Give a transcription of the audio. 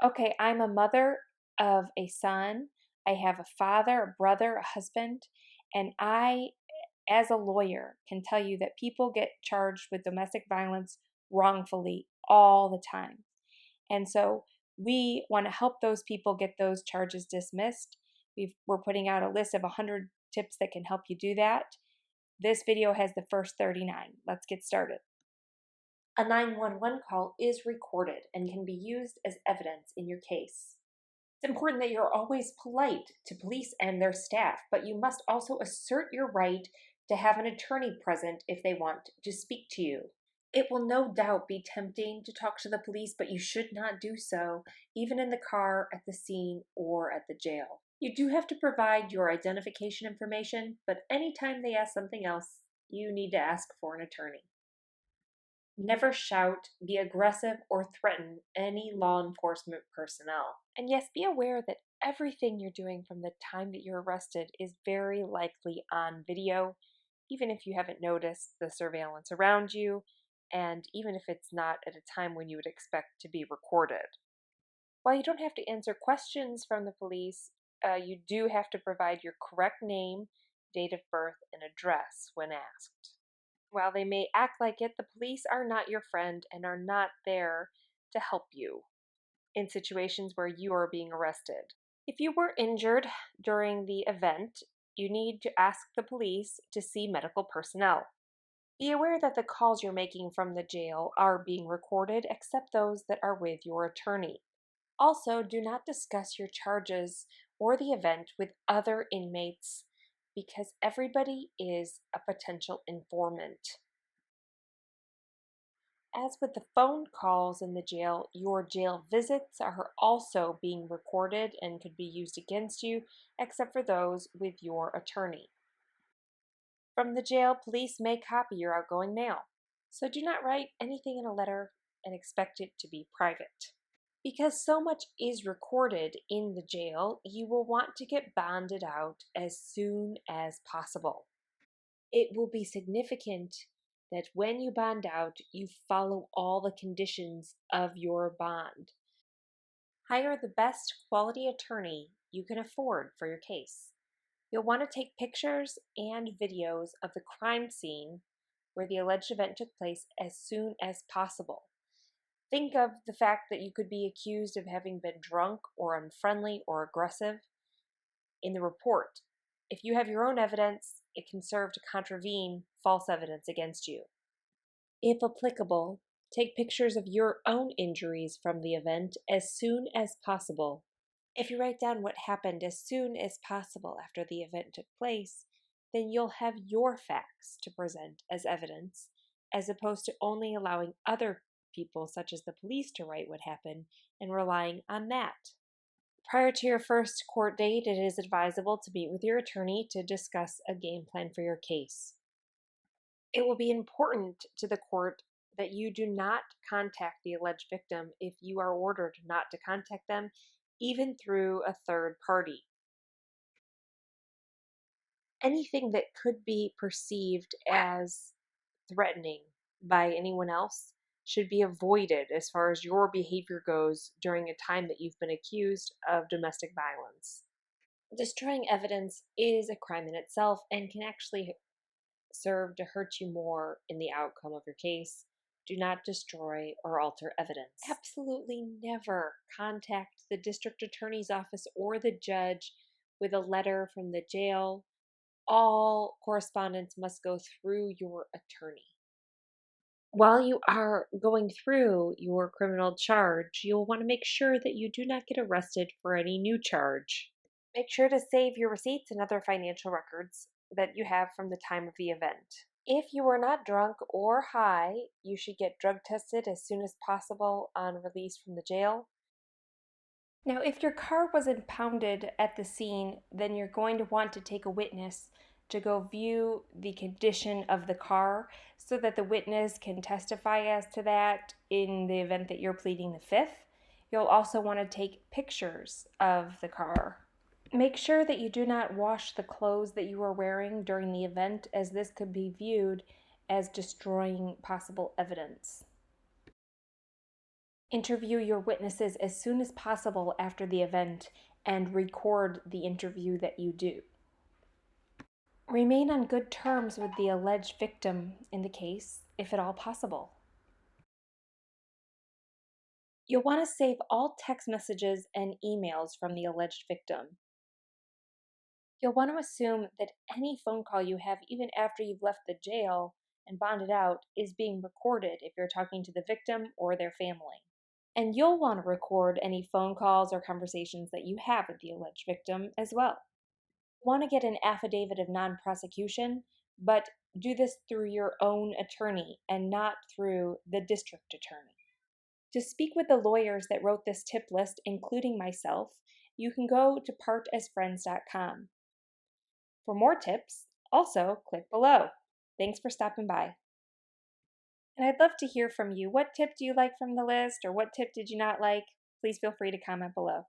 Okay, I'm a mother of a son. I have a father, a brother, a husband, and I, as a lawyer, can tell you that people get charged with domestic violence wrongfully all the time. And so we want to help those people get those charges dismissed. We're putting out a list of 100 tips that can help you do that. This video has the first 39. Let's get started. A 911 call is recorded and can be used as evidence in your case. It's important that you're always polite to police and their staff, but you must also assert your right to have an attorney present if they want to speak to you. It will no doubt be tempting to talk to the police, but you should not do so, even in the car, at the scene, or at the jail. You do have to provide your identification information, but anytime they ask something else, you need to ask for an attorney. Never shout, be aggressive, or threaten any law enforcement personnel. And yes, be aware that everything you're doing from the time that you're arrested is very likely on video, even if you haven't noticed the surveillance around you, and even if it's not at a time when you would expect to be recorded. While you don't have to answer questions from the police, you do have to provide your correct name, date of birth, and address when asked. While they may act like it, the police are not your friend and are not there to help you in situations where you are being arrested. If you were injured during the event, you need to ask the police to see medical personnel. Be aware that the calls you're making from the jail are being recorded, except those that are with your attorney. Also, do not discuss your charges or the event with other inmates because everybody is a potential informant. As with the phone calls in the jail, your jail visits are also being recorded and could be used against you, except for those with your attorney. From the jail, police may copy your outgoing mail, so do not write anything in a letter and expect it to be private. Because so much is recorded in the jail, you will want to get bonded out as soon as possible. It will be significant that when you bond out, you follow all the conditions of your bond. Hire the best quality attorney you can afford for your case. You'll want to take pictures and videos of the crime scene where the alleged event took place as soon as possible. Think of the fact that you could be accused of having been drunk or unfriendly or aggressive in the report. If you have your own evidence, it can serve to contravene false evidence against you. If applicable, take pictures of your own injuries from the event as soon as possible. If you write down what happened as soon as possible after the event took place, then you'll have your facts to present as evidence, as opposed to only allowing other people, such as the police, to write what happened and relying on that. Prior to your first court date, it is advisable to meet with your attorney to discuss a game plan for your case. It will be important to the court that you do not contact the alleged victim if you are ordered not to contact them, even through a third party. Anything that could be perceived as threatening by anyone else should be avoided as far as your behavior goes during a time that you've been accused of domestic violence. Destroying evidence is a crime in itself and can actually serve to hurt you more in the outcome of your case. Do not destroy or alter evidence. Absolutely never contact the district attorney's office or the judge with a letter from the jail. All correspondence must go through your attorney. While you are going through your criminal charge, you'll want to make sure that you do not get arrested for any new charge. Make sure to save your receipts and other financial records that you have from the time of the event. If you are not drunk or high, you should get drug tested as soon as possible on release from the jail. Now, if your car was impounded at the scene, then you're going to want to take a witness to go view the condition of the car so that the witness can testify as to that in the event that you're pleading the fifth. You'll also want to take pictures of the car. Make sure that you do not wash the clothes that you are wearing during the event, as this could be viewed as destroying possible evidence. Interview your witnesses as soon as possible after the event and record the interview that you do. Remain on good terms with the alleged victim in the case, if at all possible. You'll want to save all text messages and emails from the alleged victim. You'll want to assume that any phone call you have, even after you've left the jail and bonded out, is being recorded if you're talking to the victim or their family. And you'll want to record any phone calls or conversations that you have with the alleged victim as well. You want to get an affidavit of non-prosecution, but do this through your own attorney and not through the district attorney. To speak with the lawyers that wrote this tip list, including myself, you can go to partasfriends.com. For more tips, also click below. Thanks for stopping by. And I'd love to hear from you. What tip do you like from the list, or what tip did you not like? Please feel free to comment below.